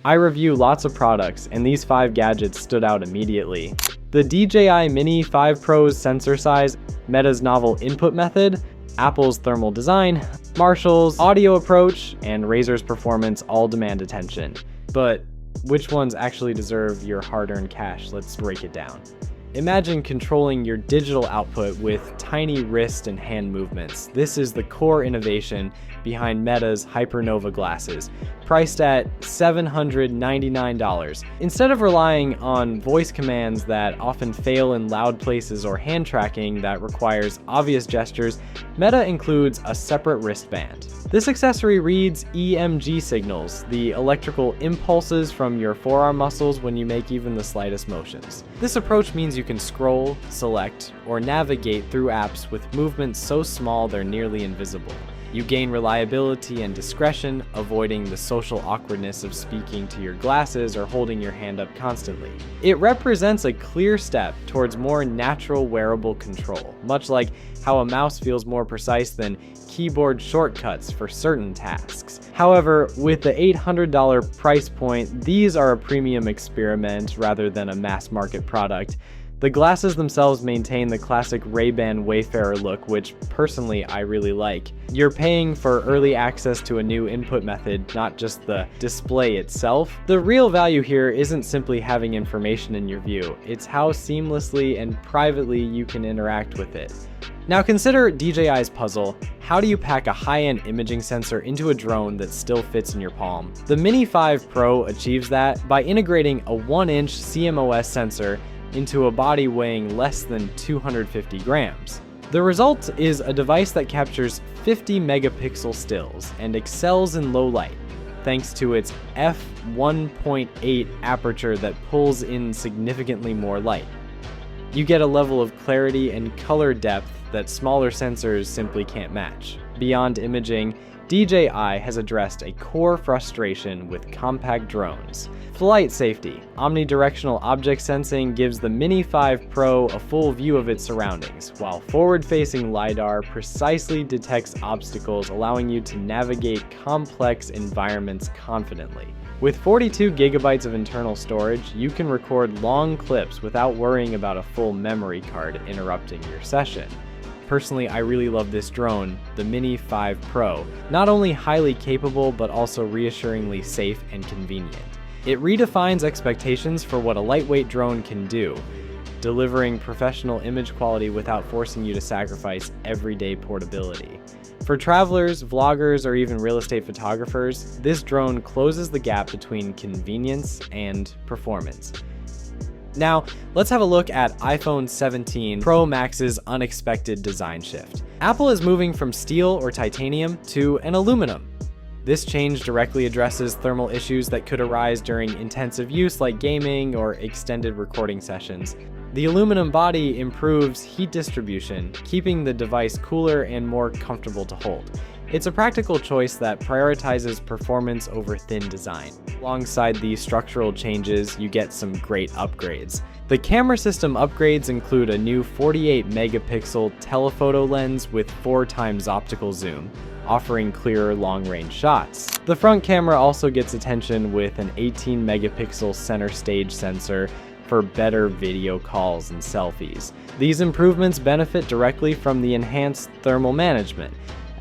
I review lots of products, and these 5 gadgets stood out immediately. The DJI Mini 5 Pro's sensor size, Meta's novel input method, Apple's thermal design, Marshall's audio approach, and Razer's performance all demand attention. But which ones actually deserve your hard-earned cash? Let's break it down. Imagine controlling your digital output with tiny wrist and hand movements. This is the core innovation behind Meta's Hypernova glasses, priced at $799. Instead of relying on voice commands that often fail in loud places or hand tracking that requires obvious gestures, Meta includes a separate wristband. This accessory reads EMG signals, the electrical impulses from your forearm muscles when you make even the slightest motions. This approach means you can scroll, select, or navigate through apps with movements so small they're nearly invisible. You gain reliability and discretion, avoiding the social awkwardness of speaking to your glasses or holding your hand up constantly. It represents a clear step towards more natural wearable control, much like how a mouse feels more precise than keyboard shortcuts for certain tasks. However, with the $800 price point, these are a premium experiment rather than a mass market product. The glasses themselves maintain the classic Ray-Ban Wayfarer look, which personally I really like. You're paying for early access to a new input method, not just the display itself. The real value here isn't simply having information in your view, it's how seamlessly and privately you can interact with it. Now consider DJI's puzzle. How do you pack a high-end imaging sensor into a drone that still fits in your palm? The Mini 5 Pro achieves that by integrating a 1-inch CMOS sensor into a body weighing less than 250 grams. The result is a device that captures 50 megapixel stills and excels in low light, thanks to its f1.8 aperture that pulls in significantly more light. You get a level of clarity and color depth that smaller sensors simply can't match. Beyond imaging, DJI has addressed a core frustration with compact drones. Flight safety. Omnidirectional object sensing gives the Mini 5 Pro a full view of its surroundings, while forward-facing LiDAR precisely detects obstacles, allowing you to navigate complex environments confidently. With 42 gigabytes of internal storage, you can record long clips without worrying about a full memory card interrupting your session. Personally, I really love this drone, the Mini 5 Pro. Not only highly capable, but also reassuringly safe and convenient. It redefines expectations for what a lightweight drone can do, delivering professional image quality without forcing you to sacrifice everyday portability. For travelers, vloggers, or even real estate photographers, this drone closes the gap between convenience and performance. Now, let's have a look at iPhone 17 Pro Max's unexpected design shift. Apple is moving from steel or titanium to an aluminum. This change directly addresses thermal issues that could arise during intensive use like gaming or extended recording sessions. The aluminum body improves heat distribution, keeping the device cooler and more comfortable to hold. It's a practical choice that prioritizes performance over thin design. Alongside these structural changes, you get some great upgrades. The camera system upgrades include a new 48 megapixel telephoto lens with 4x optical zoom, offering clearer long-range shots. The front camera also gets attention with an 18 megapixel center stage sensor for better video calls and selfies. These improvements benefit directly from the enhanced thermal management,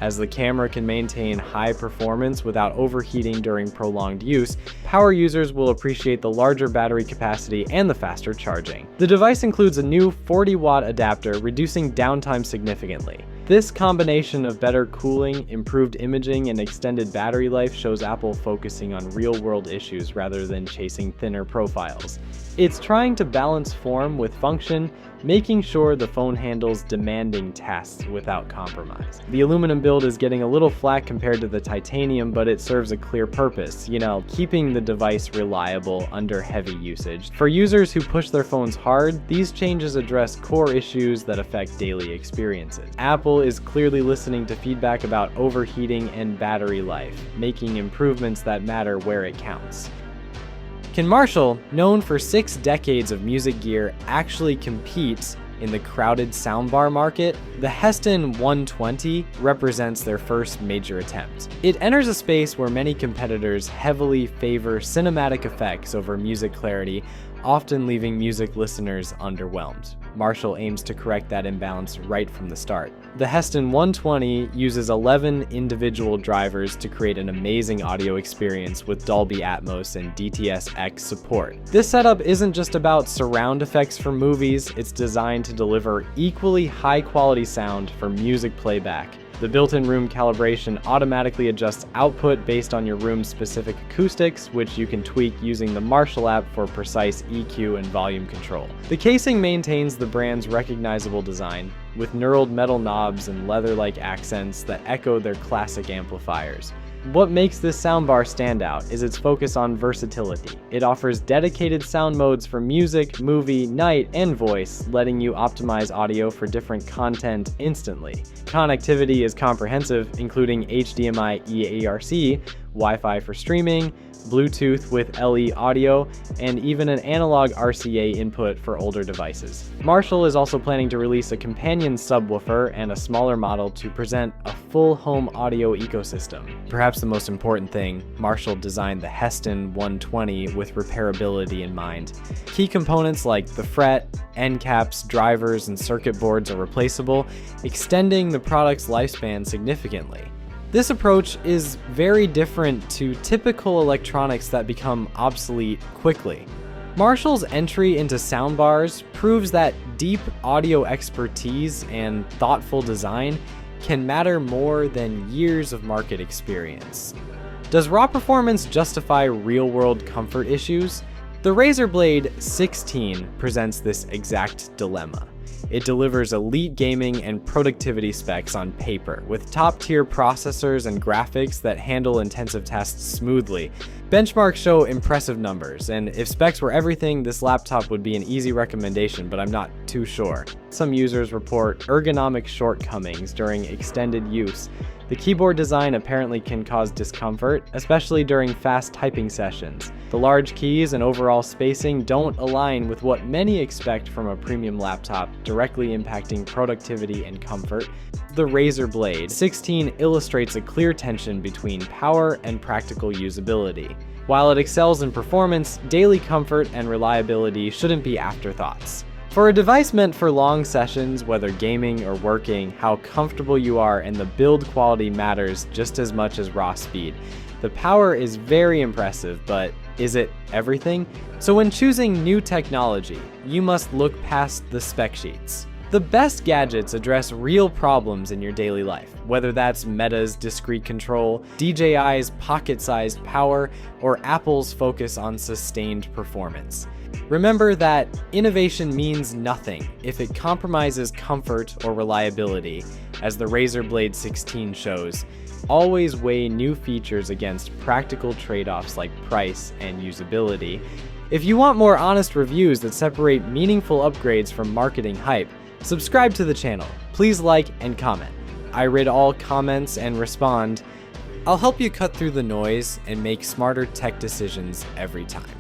as the camera can maintain high performance without overheating during prolonged use. Power users will appreciate the larger battery capacity and the faster charging. The device includes a new 40-watt adapter, reducing downtime significantly. This combination of better cooling, improved imaging, and extended battery life shows Apple focusing on real-world issues rather than chasing thinner profiles. It's trying to balance form with function, making sure the phone handles demanding tasks without compromise. The aluminum build is getting a little flack compared to the titanium, but it serves a clear purpose, keeping the device reliable under heavy usage. For users who push their phones hard, these changes address core issues that affect daily experiences. Apple is clearly listening to feedback about overheating and battery life, making improvements that matter where it counts. Can Marshall, known for 6 decades of music gear, actually compete in the crowded soundbar market, the Heston 120 represents their first major attempt. It enters a space where many competitors heavily favor cinematic effects over music clarity, often leaving music listeners underwhelmed. Marshall aims to correct that imbalance right from the start. The Heston 120 uses 11 individual drivers to create an amazing audio experience with Dolby Atmos and DTS-X support. This setup isn't just about surround effects for movies, it's designed to deliver equally high-quality sound for music playback. The built-in room calibration automatically adjusts output based on your room's specific acoustics, which you can tweak using the Marshall app for precise EQ and volume control. The casing maintains the brand's recognizable design, with knurled metal knobs and leather-like accents that echo their classic amplifiers. What makes this soundbar stand out is its focus on versatility. It offers dedicated sound modes for music, movie, night, and voice, letting you optimize audio for different content instantly. Connectivity is comprehensive, including HDMI eARC, Wi-Fi for streaming, Bluetooth with LE audio, and even an analog RCA input for older devices. Marshall is also planning to release a companion subwoofer and a smaller model to present a full home audio ecosystem. Perhaps the most important thing, Marshall designed the Heston 120 with repairability in mind. Key components like the fret, end caps, drivers, and circuit boards are replaceable, extending the product's lifespan significantly. This approach is very different to typical electronics that become obsolete quickly. Marshall's entry into soundbars proves that deep audio expertise and thoughtful design can matter more than years of market experience. Does raw performance justify real-world comfort issues? The Razer Blade 16 presents this exact dilemma. It delivers elite gaming and productivity specs on paper, with top-tier processors and graphics that handle intensive tasks smoothly. Benchmarks show impressive numbers, and if specs were everything, this laptop would be an easy recommendation, but I'm not too sure. Some users report ergonomic shortcomings during extended use. The keyboard design apparently can cause discomfort, especially during fast typing sessions. The large keys and overall spacing don't align with what many expect from a premium laptop, directly impacting productivity and comfort. The Razer Blade 16 illustrates a clear tension between power and practical usability. While it excels in performance, daily comfort and reliability shouldn't be afterthoughts. For a device meant for long sessions, whether gaming or working, how comfortable you are and the build quality matters just as much as raw speed. The power is very impressive, but is it everything? So when choosing new technology, you must look past the spec sheets. The best gadgets address real problems in your daily life, whether that's Meta's discrete control, DJI's pocket-sized power, or Apple's focus on sustained performance. Remember that innovation means nothing if it compromises comfort or reliability, as the Razer Blade 16 shows. Always weigh new features against practical trade-offs like price and usability. If you want more honest reviews that separate meaningful upgrades from marketing hype, subscribe to the channel. Please like and comment. I read all comments and respond. I'll help you cut through the noise and make smarter tech decisions every time.